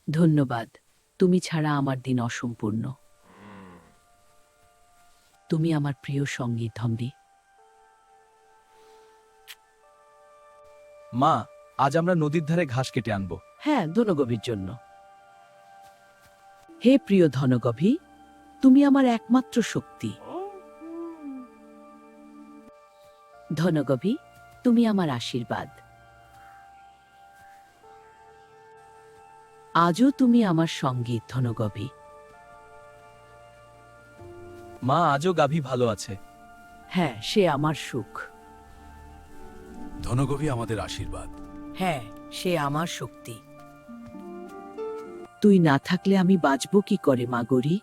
ধন্যবাদ। তুমি ছাড়া আমার দিন অসম্পূর্ণ। তুমি আমার প্রিয় সঙ্গী ধম্বি। মা, আজ আমরা নদীর ধারে ঘাস কেটে আনব। হ্যাঁ, ধনগভীর জন্য। হে প্রিয় ধনগভী, তুমি আমার একমাত্র শক্তি। ধনগভী, তুমি আমার আশীর্বাদ। আজও তুমি আমার সঙ্গী ধনগভী। মা, আজও গাভী ভালো আছে। হ্যাঁ, সে আমার সুখ। ধনগভী আমাদের আশীর্বাদ। হ্যাঁ, সে আমার শক্তি। তুই না থাকলে আমি বাঁচব কি করে মাগরি?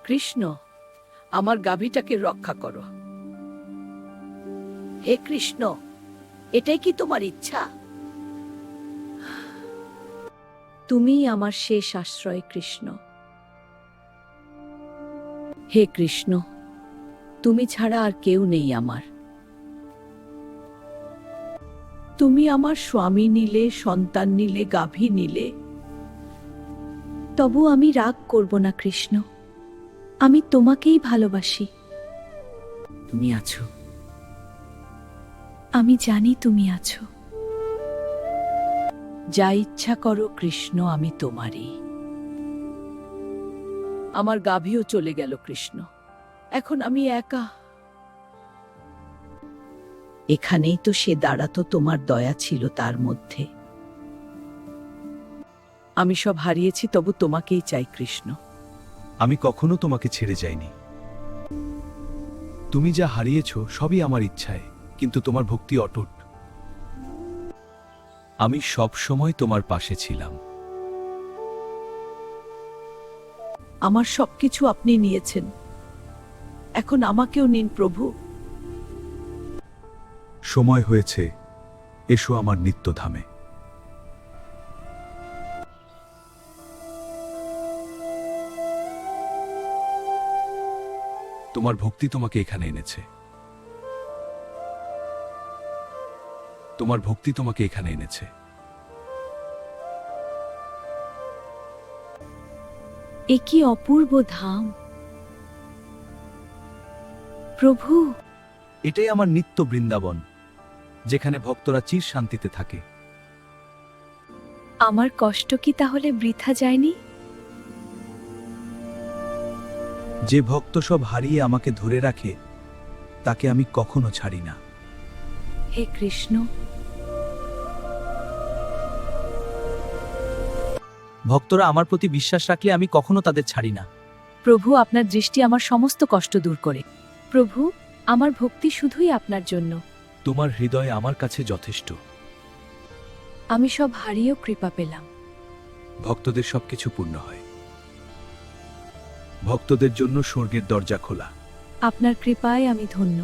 কৃষ্ণ, আমার গাভীটাকে রক্ষা করো। হে কৃষ্ণ, এটাই কি তোমার ইচ্ছা? তুমিই আমার শেষ আশ্রয় কৃষ্ণ। হে কৃষ্ণ, তুমি ছাড়া আর কেউ নেই আমার। তুমি আমার স্বামী নিলে, সন্তান নিলে, গাভী নিলে, তবু আমি রাগ করব না কৃষ্ণ। আমি তোমাকেই ভালোবাসি। তুমি আছো। আমি জানি তুমি আছো। যা ইচ্ছা করো কৃষ্ণ, আমি তোমারই। আমার গাভীও চলে গেল কৃষ্ণ। এখন আমি একা। এখানেই তো সে দাঁড়াতো, তোমার দয়া ছিল তার মধ্যে। আমি সব হারিয়েছি, তবু তোমাকেই চাই কৃষ্ণ। আমি কখনো তোমাকে ছেড়ে যাইনি। তুমি যা হারিয়েছ সবই আমার ইচ্ছায়, কিন্তু তোমার ভক্তি অটুট। আমি সব সময় তোমার পাশে ছিলাম। আমার সবকিছু আপনি নিয়েছেন, এখন আমাকেও নিন প্রভু। সময় হয়েছে, এসো আমার নিত্যধামে। তোমার ভক্তি তোমাকে এখানে এনেছে। তোমার ভক্তি তোমাকে এখানে এনেছে। এ কি অপূর্ব ধাম প্রভু! এটাই আমার নিত্য বৃন্দাবন, যেখানে ভক্তরা চির শান্তিতে থাকে। আমার কষ্ট কি তাহলে বৃথা যায়নি? যে ভক্ত সব হারিয়ে আমাকে ধরে রাখে, তাকে আমি কখনো ছাড়ি না। হে কৃষ্ণ, ভক্তরা আমার প্রতি বিশ্বাস রাখলে আমি কখনো তাদের ছাড়ি না। প্রভু, আপনার দৃষ্টি আমার সমস্ত কষ্ট দূর করে। প্রভু, আমার ভক্তি শুধুই আপনার জন্য। তোমার হৃদয় আমার কাছে যথেষ্ট। আমি সব হারিয়েও কৃপা পেলাম। ভক্তদের সবকিছু পূর্ণ হয়। ভক্তদের জন্য স্বর্গের দরজা খোলা। আপনার কৃপায় আমি ধন্য।